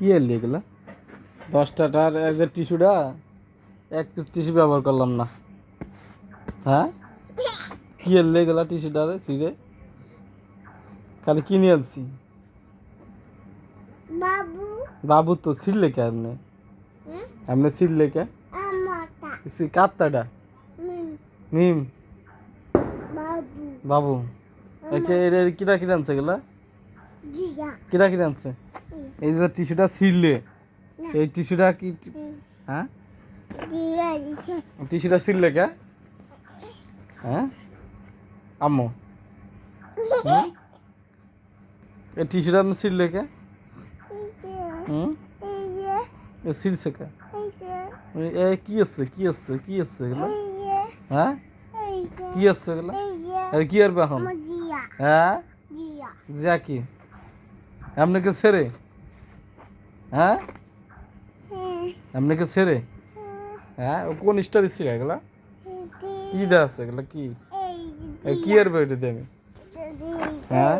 কি এলি এগুলা 10টার একবার টিস্যুটা এক পিস টিস্যু ব্যবহার করলাম না। হ্যাঁ কি এলি এগুলা টিস্যুটারে ছিঁড়ে খালি কিনে আনছি। বাবু বাবু তো ছিঁড়লে কে এমনি এমনি ছিঁড়লে কে আমাটা কাত্তাটা মিম বাবু বাবু একে এর কিরা কিনে আনছে এগুলা জিয়া কিরা কিনে আনছে এই যে টিস্যুটা ছিঁড়লে এই টিস্যুটা কি হ্যাঁ জিয়া দিছে টিস্যুটা ছিঁড়লে কে হ্যাঁ আম্মু এই টিস্যুটা আপনি ছিঁড়লে কে হুম এ ছিঁড়ছে কে এ কি আছে কি আছে কি আছে এগুলো হ্যাঁ কি আছে এগুলো আর কি আর এখন জিয়া হ্যাঁ জিয়া যা কি আপনাকে ছেড়ে হ্যাঁ আপনাকে ছেড়ে হ্যাঁ ও কোন স্টারে ছিল এগুলা কি দেওয়া আছে এগুলা কি কি আর বেটে দেবে হ্যাঁ